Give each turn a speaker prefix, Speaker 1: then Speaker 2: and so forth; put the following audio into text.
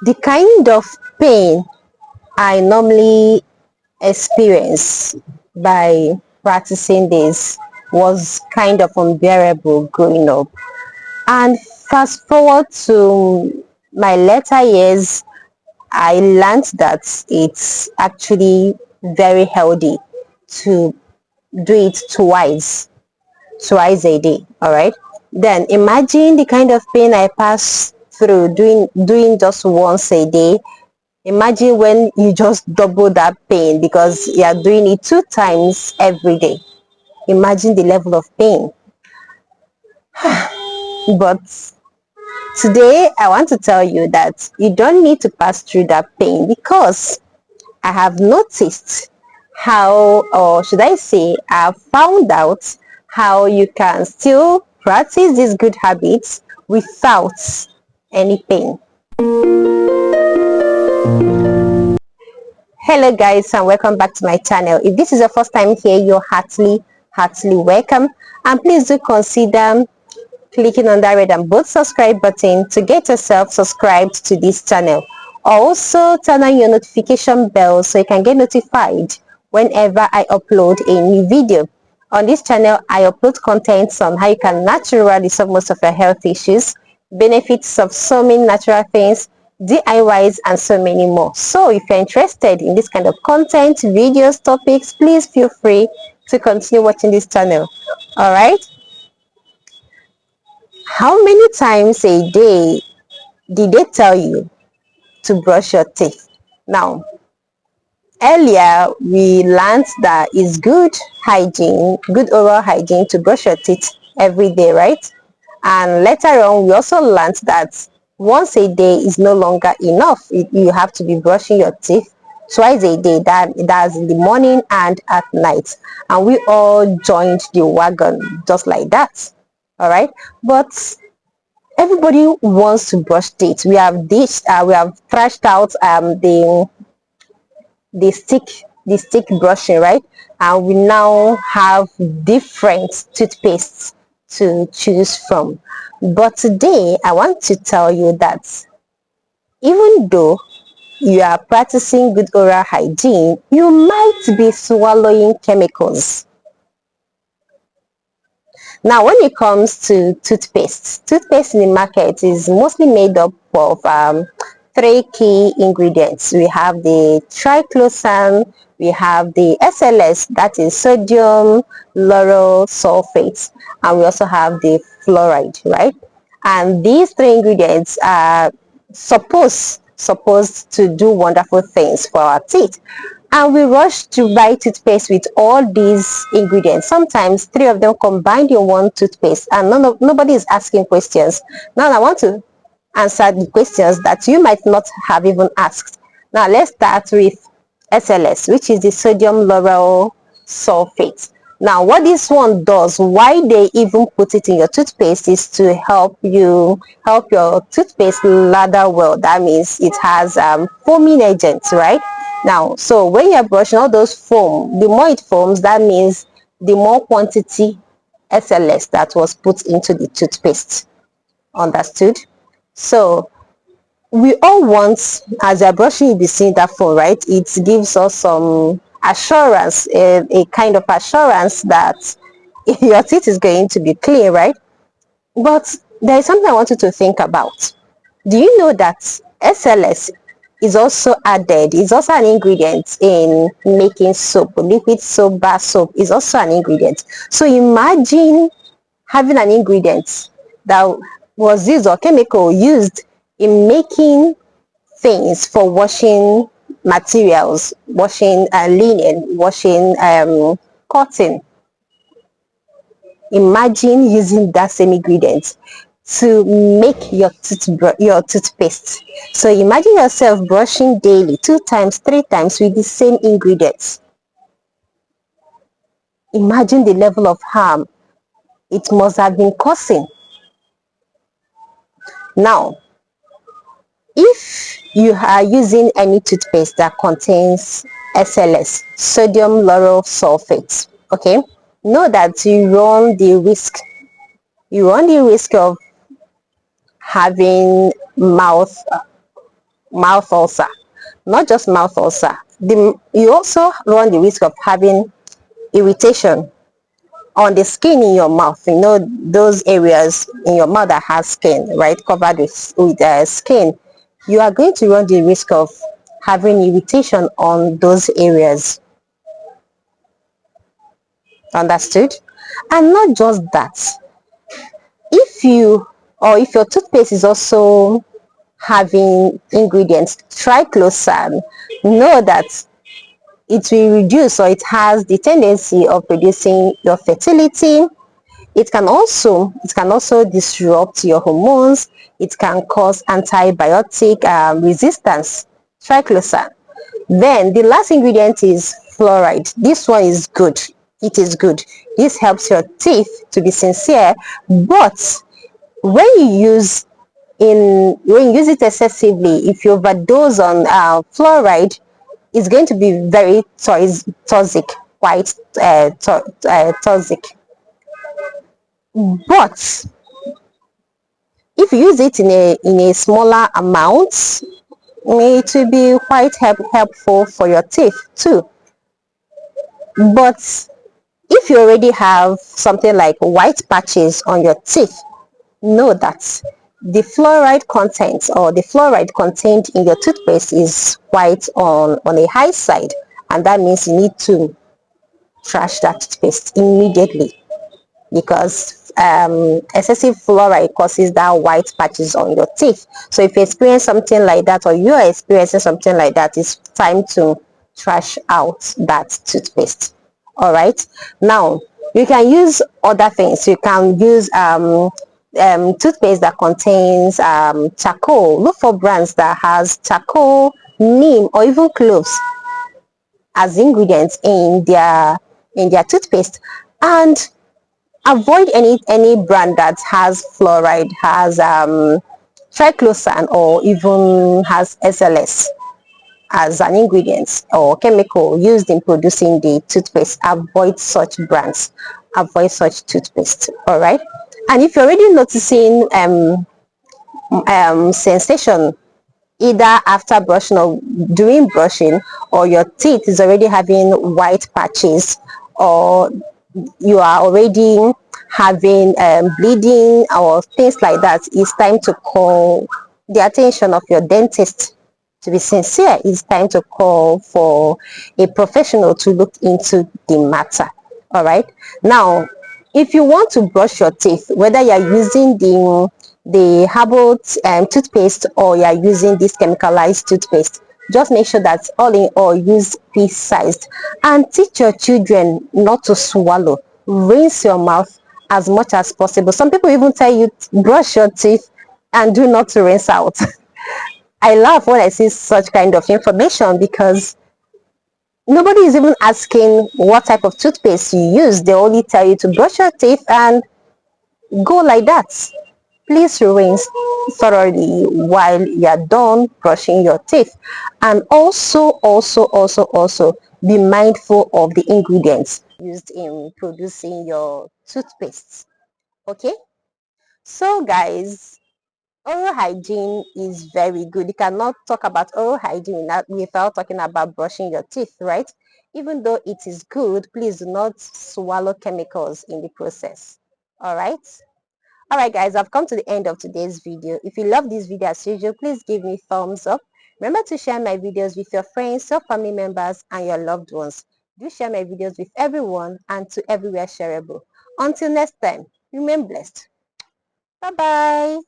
Speaker 1: The kind of pain I normally experience by practicing this was kind of unbearable growing up. And fast forward to my later years, I learned that it's actually very healthy to do it twice a day. All right. Then imagine the kind of pain I pass through doing just once a day. Imagine when you just double that pain because you are doing it 2 times every day. Imagine the level of pain. But today I want to tell you that you don't need to pass through that pain because I have noticed how, or should I say, I've found out how you can still practice these good habits without any pain. Hello guys, and welcome back to my channel. If this is your first time here, you're heartily welcome, and please do consider clicking on that red and bold subscribe button to get yourself subscribed to this channel. Also turn on your notification bell so you can get notified whenever I upload a new video. On this channel I upload contents on how you can naturally solve most of your health issues, benefits of so many natural things, DIYs, and so many more. So if you're interested in this kind of content, videos, topics, please feel free to continue watching this channel. All right. How many times a day did they tell you to brush your teeth? Now, earlier we learned that it's good hygiene, good oral hygiene to brush your teeth every day, right? And later on, we also learned that once a day is no longer enough. You have to be brushing your teeth twice a day. That's in the morning and at night. And we all joined the wagon just like that. All right. But everybody wants to brush teeth. We have thrashed out the stick brushing, right? And we now have different toothpastes to choose from. But today I want to tell you that even though you are practicing good oral hygiene, you might be swallowing chemicals. Now, when it comes to toothpaste in the market is mostly made up of three key ingredients. We have the triclosan, we have the SLS, that is sodium lauryl sulfate, and we also have the fluoride, right? And these three ingredients are supposed to do wonderful things for our teeth, and we rush to buy toothpaste with all these ingredients. Sometimes three of them combined in one toothpaste, and nobody is asking questions. Now I want to answer the questions that you might not have even asked. Now let's start with SLS, which is the sodium lauryl sulfate. Now what this one does, why they even put it in your toothpaste, is to help your toothpaste lather well. That means it has foaming agents, right? Now, so when you're brushing, all those foam, the more it foams, that means the more quantity SLS that was put into the toothpaste. Understood? So we all want, as you're brushing, you'll be seeing that foam, right? It gives us some assurance, a kind of assurance that your teeth is going to be clean, right? But there is something I want you to think about. Do you know that SLS is also added, is also an ingredient in making soap? Liquid soap, bar soap is also an ingredient. So imagine having an ingredient that was used, or chemical used in making things for washing materials, washing linen, washing cotton. Imagine using that same ingredient to make your toothpaste. So imagine yourself brushing daily 2 times, 3 times with the same ingredients. Imagine the level of harm it must have been causing. Now, if you are using any toothpaste that contains SLS, sodium lauryl sulfate, okay, know that you run the risk of having mouth mouth ulcer. Not just mouth ulcer. You also run the risk of having irritation on the skin in your mouth. You know, those areas in your mouth that has skin, right, covered with skin. You are going to run the risk of having irritation on those areas. Understood? And not just that. If you or if your toothpaste is also having ingredients triclosan, know that it will reduce, or it has the tendency of reducing your fertility. It can also disrupt your hormones. It can cause antibiotic resistance. Triclosan. Then the last ingredient is fluoride. This one is good. It is good. This helps your teeth, to be sincere, but when you use it excessively, if you overdose on fluoride, it's going to be very toxic, quite toxic. But if you use it in a smaller amount, it will be quite helpful for your teeth too. But if you already have something like white patches on your teeth, know that the fluoride content, or the fluoride contained in your toothpaste, is quite on a high side, and that means you need to trash that toothpaste immediately, because excessive fluoride causes that white patches on your teeth. So if you experience something like that, or you are experiencing something like that, it's time to trash out that toothpaste. All right, now you can use other things. You can use toothpaste that contains charcoal. Look for brands that has charcoal, neem, or even cloves as ingredients in their toothpaste. And avoid any brand that has fluoride, has triclosan, or even has SLS as an ingredient or chemical used in producing the toothpaste. Avoid such brands, avoid such toothpaste. All right. And if you're already noticing sensation, either after brushing or during brushing, or your teeth is already having white patches, or you are already having bleeding or things like that, it's time to call the attention of your dentist. To be sincere, it's time to call for a professional to look into the matter. All right. Now, if you want to brush your teeth, whether you're using the herbal toothpaste, or you're using this chemicalized toothpaste, just make sure that all in all, use piece-sized, and teach your children not to swallow. Rinse your mouth as much as possible. Some people even tell you brush your teeth and do not to rinse out. I laugh when I see such kind of information, because nobody is even asking what type of toothpaste you use. They only tell you to brush your teeth and go like that. Please rinse thoroughly while you're done brushing your teeth. And also be mindful of the ingredients used in producing your toothpaste. Okay? So guys, oral hygiene is very good. You cannot talk about oral hygiene without talking about brushing your teeth, right? Even though it is good, please do not swallow chemicals in the process. All right? All right, guys, I've come to the end of today's video. If you love this video as usual, please give me thumbs up. Remember to share my videos with your friends, your family members, and your loved ones. Do share my videos with everyone and to everywhere shareable. Until next time, remain blessed. Bye-bye.